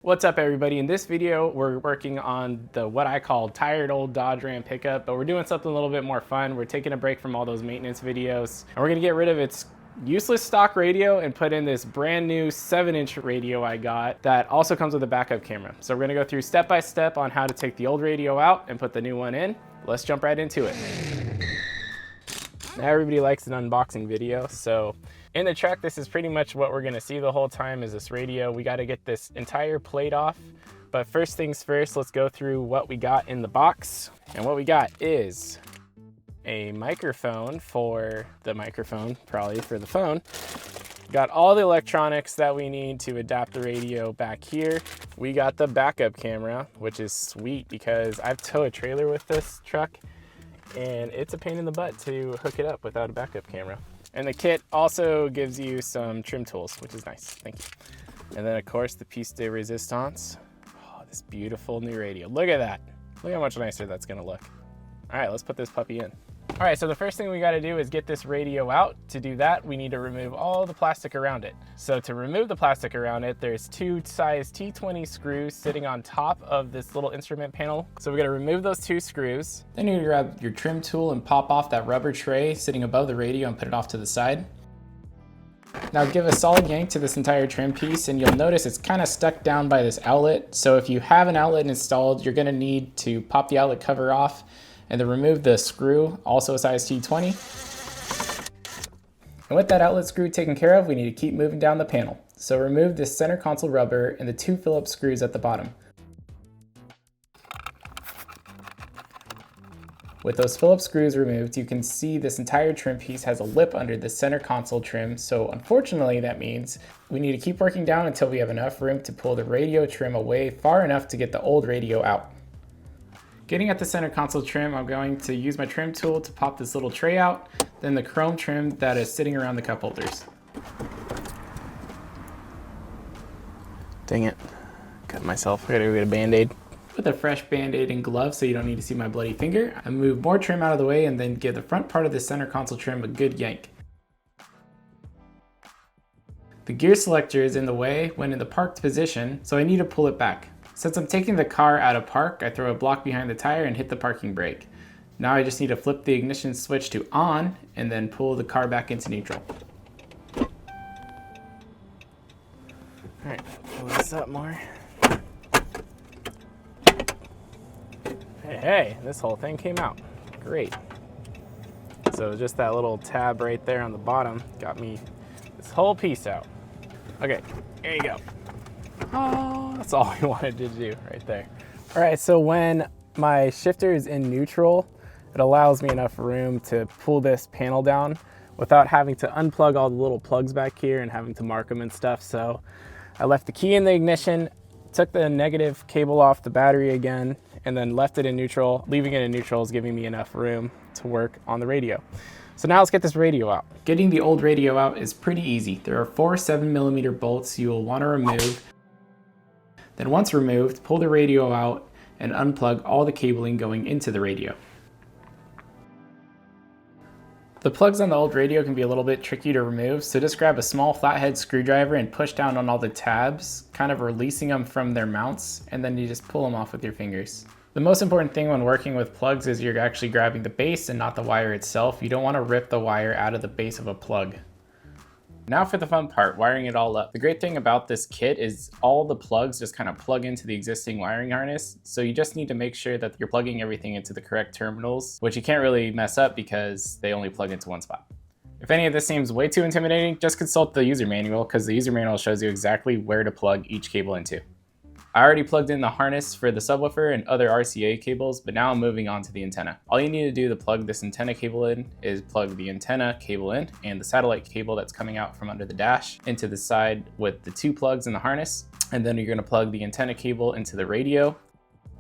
What's up everybody? In this video, we're working on the what I call tired old Dodge Ram pickup, but we're doing something a little bit more fun. We're taking a break from all those maintenance videos, and we're gonna get rid of its useless stock radio and put in this brand new 7-inch radio I got that also comes with a backup camera. So we're gonna go through step by step on how to take the old radio out and put the new one in. Let's jump right into it. Now everybody likes an unboxing video, so in the truck, this is pretty much what we're gonna see the whole time is this radio. We gotta get this entire plate off, but first things first, let's go through what we got in the box. And what we got is a microphone for the microphone, probably for the phone. Got all the electronics that we need to adapt the radio back here. We got the backup camera, which is sweet because I've towed a trailer with this truck and it's a pain in the butt to hook it up without a backup camera. And the kit also gives you some trim tools, which is nice, thank you. And then of course the piece de resistance. Oh, this beautiful new radio. Look at that. Look how much nicer that's gonna look. All right, let's put this puppy in. All right, so the first thing we gotta do is get this radio out. To do that, we need to remove all the plastic around it. So to remove the plastic around it, there's two size T20 screws sitting on top of this little instrument panel. So we're gonna remove those two screws. Then you're gonna grab your trim tool and pop off that rubber tray sitting above the radio and put it off to the side. Now give a solid yank to this entire trim piece and you'll notice it's kind of stuck down by this outlet. So if you have an outlet installed, you're gonna need to pop the outlet cover off and then remove the screw, also a size T20. And with that outlet screw taken care of, we need to keep moving down the panel. So remove this center console rubber and the two Phillips screws at the bottom. With those Phillips screws removed, you can see this entire trim piece has a lip under the center console trim. So unfortunately, that means we need to keep working down until we have enough room to pull the radio trim away far enough to get the old radio out. Getting at the center console trim, I'm going to use my trim tool to pop this little tray out, then the chrome trim that is sitting around the cup holders. Dang it, cut myself, I gotta go get a Band-Aid. With a fresh Band-Aid and glove so you don't need to see my bloody finger, I move more trim out of the way and then give the front part of the center console trim a good yank. The gear selector is in the way when in the parked position, so I need to pull it back. Since I'm taking the car out of park, I throw a block behind the tire and hit the parking brake. Now I just need to flip the ignition switch to on and then pull the car back into neutral. All right, pull this up more. Hey, this whole thing came out. Great. So just that little tab right there on the bottom got me this whole piece out. Okay, there you go. Oh, that's all we wanted to do right there. All right, so when my shifter is in neutral, it allows me enough room to pull this panel down without having to unplug all the little plugs back here and having to mark them and stuff. So I left the key in the ignition, took the negative cable off the battery again, and then left it in neutral. Leaving it in neutral is giving me enough room to work on the radio. So now let's get this radio out. Getting the old radio out is pretty easy. There are 4 7mm bolts you will want to remove. Then once removed, pull the radio out and unplug all the cabling going into the radio. The plugs on the old radio can be a little bit tricky to remove, so just grab a small flathead screwdriver and push down on all the tabs, kind of releasing them from their mounts, and then you just pull them off with your fingers. The most important thing when working with plugs is you're actually grabbing the base and not the wire itself. You don't want to rip the wire out of the base of a plug. Now for the fun part, wiring it all up. The great thing about this kit is all the plugs just kind of plug into the existing wiring harness. So you just need to make sure that you're plugging everything into the correct terminals, which you can't really mess up because they only plug into one spot. If any of this seems way too intimidating, just consult the user manual because the user manual shows you exactly where to plug each cable into. I already plugged in the harness for the subwoofer and other RCA cables, but now I'm moving on to the antenna. All you need to do to plug this antenna cable in is plug the antenna cable in and the satellite cable that's coming out from under the dash into the side with the 2 plugs in the harness. And then you're gonna plug the antenna cable into the radio.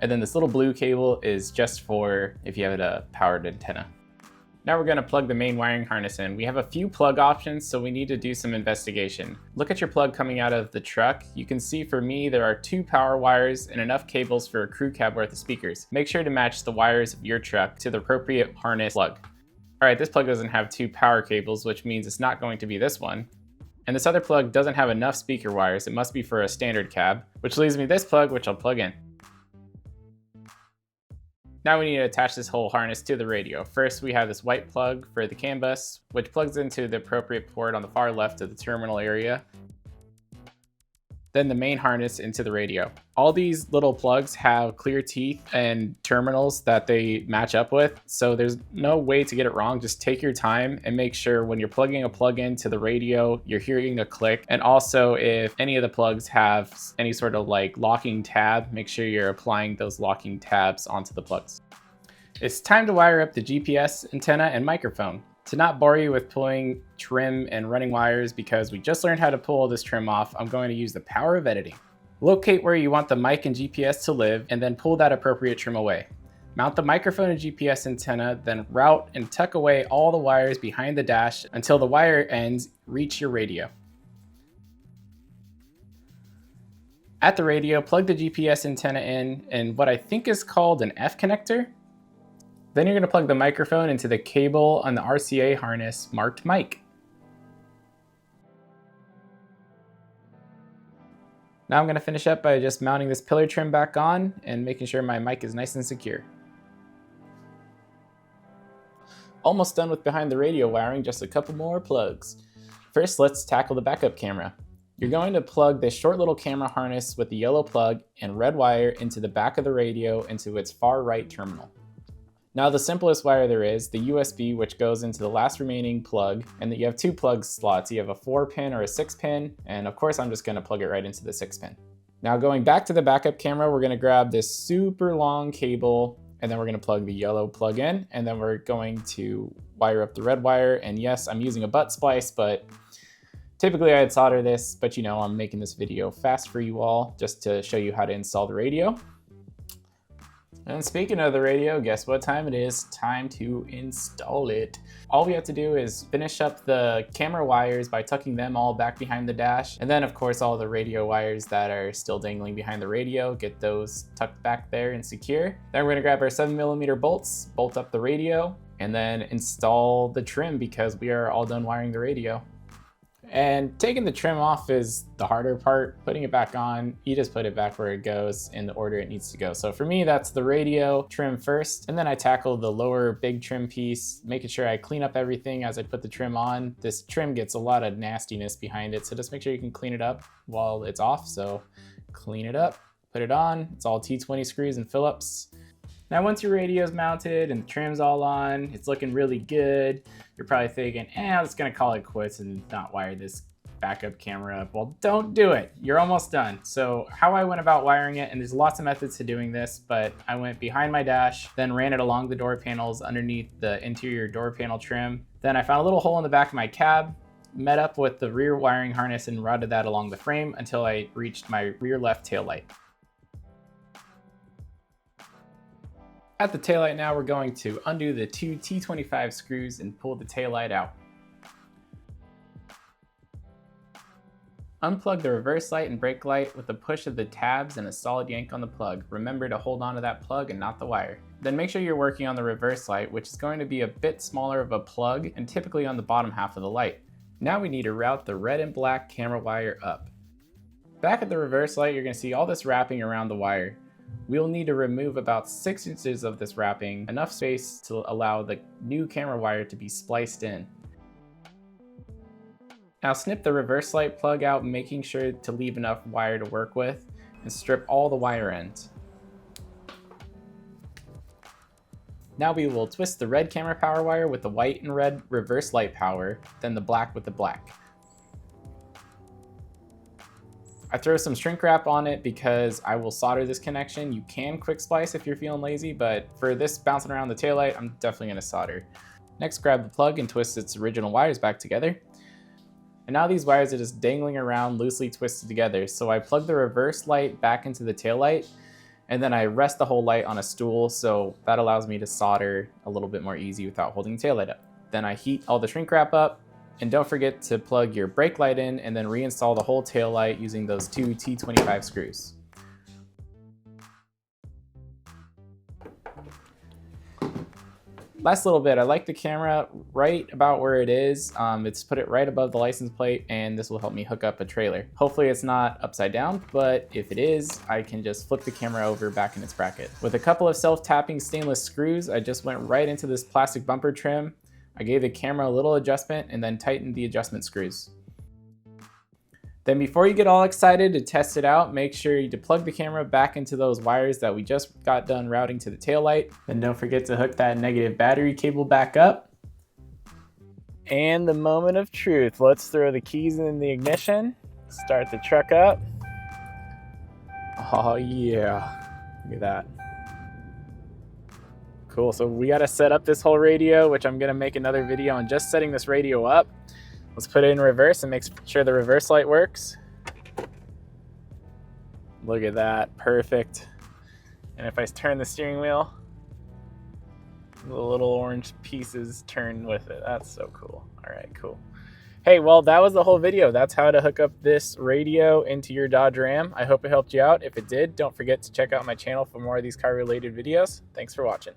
And then this little blue cable is just for if you have a powered antenna. Now we're gonna plug the main wiring harness in. We have a few plug options, so we need to do some investigation. Look at your plug coming out of the truck. You can see for me, there are 2 power wires and enough cables for a crew cab worth of speakers. Make sure to match the wires of your truck to the appropriate harness plug. All right, this plug doesn't have 2 power cables, which means it's not going to be this one. And this other plug doesn't have enough speaker wires. It must be for a standard cab, which leaves me this plug, which I'll plug in. Now we need to attach this whole harness to the radio. First, we have this white plug for the CAN bus, which plugs into the appropriate port on the far left of the terminal area. Then the main harness into the radio. All these little plugs have clear teeth and terminals that they match up with, so there's no way to get it wrong. Just take your time and make sure when you're plugging a plug into the radio, you're hearing a click. And also, if any of the plugs have any sort of like locking tab, make sure you're applying those locking tabs onto the plugs. It's time to wire up the GPS antenna and microphone. To not bore you with pulling trim and running wires, because we just learned how to pull this trim off, I'm going to use the power of editing. Locate where you want the mic and GPS to live, and then pull that appropriate trim away. Mount the microphone and GPS antenna, then route and tuck away all the wires behind the dash until the wire ends reach your radio. At the radio, plug the GPS antenna in what I think is called an F connector. Then you're going to plug the microphone into the cable on the RCA harness marked mic. Now I'm going to finish up by just mounting this pillar trim back on and making sure my mic is nice and secure. Almost done with behind the radio wiring, just a couple more plugs. First, let's tackle the backup camera. You're going to plug this short little camera harness with the yellow plug and red wire into the back of the radio into its far right terminal. Now the simplest wire there is, the USB, which goes into the last remaining plug, and that you have two plug slots. You have a 4-pin or a 6-pin, and of course I'm just going to plug it right into the 6-pin. Now going back to the backup camera, we're going to grab this super long cable, and then we're going to plug the yellow plug in, and then we're going to wire up the red wire. And yes, I'm using a butt splice, but typically I'd solder this, but you know, I'm making this video fast for you all just to show you how to install the radio. And speaking of the radio, guess what time it is? Time to install it. All we have to do is finish up the camera wires by tucking them all back behind the dash. And then of course all the radio wires that are still dangling behind the radio, get those tucked back there and secure. Then we're gonna grab our 7mm bolts, bolt up the radio, and then install the trim because we are all done wiring the radio. And taking the trim off is the harder part. Putting it back on, you just put it back where it goes in the order it needs to go. So for me, that's the radio trim first, and then I tackle the lower big trim piece, making sure I clean up everything as I put the trim on. This trim gets a lot of nastiness behind it, so just make sure you can clean it up while it's off. So clean it up, put it on. It's all T20 screws and Phillips. Now once your radio's mounted and the trim's all on, it's looking really good, you're probably thinking, I'm just gonna call it quits and not wire this backup camera up. Well, don't do it. You're almost done. So how I went about wiring it, and there's lots of methods to doing this, but I went behind my dash, then ran it along the door panels underneath the interior door panel trim. Then I found a little hole in the back of my cab, met up with the rear wiring harness and routed that along the frame until I reached my rear left taillight. At the taillight now, we're going to undo the two T25 screws and pull the taillight out. Unplug the reverse light and brake light with a push of the tabs and a solid yank on the plug. Remember to hold on to that plug and not the wire. Then make sure you're working on the reverse light, which is going to be a bit smaller of a plug and typically on the bottom half of the light. Now we need to route the red and black camera wire up. Back at the reverse light, you're going to see all this wrapping around the wire. We'll need to remove about 6 inches of this wrapping, enough space to allow the new camera wire to be spliced in. Now snip the reverse light plug out, making sure to leave enough wire to work with, and strip all the wire ends. Now we will twist the red camera power wire with the white and red reverse light power, then the black with the black. I throw some shrink wrap on it because I will solder this connection. You can quick splice if you're feeling lazy, but for this bouncing around the taillight, I'm definitely gonna solder. Next, grab the plug and twist its original wires back together. And now these wires are just dangling around loosely twisted together. So I plug the reverse light back into the taillight, and then I rest the whole light on a stool, so that allows me to solder a little bit more easy without holding the taillight up. Then I heat all the shrink wrap up, and don't forget to plug your brake light in and then reinstall the whole tail light using those two T25 screws. Last little bit, I like the camera right about where it is. It's put it right above the license plate, and this will help me hook up a trailer. Hopefully it's not upside down, but if it is, I can just flip the camera over back in its bracket. With a couple of self-tapping stainless screws, I just went right into this plastic bumper trim. I gave the camera a little adjustment and then tightened the adjustment screws. Then before you get all excited to test it out, make sure you plug the camera back into those wires that we just got done routing to the taillight. Then don't forget to hook that negative battery cable back up. And the moment of truth. Let's throw the keys in the ignition, start the truck up. Oh yeah, look at that. Cool, so we gotta set up this whole radio, which I'm gonna make another video on just setting this radio up. Let's put it in reverse and make sure the reverse light works. Look at that, perfect. And if I turn the steering wheel, the little orange pieces turn with it. That's so cool. All right, cool. Hey, well, that was the whole video. That's how to hook up this radio into your Dodge Ram. I hope it helped you out. If it did, don't forget to check out my channel for more of these car-related videos. Thanks for watching.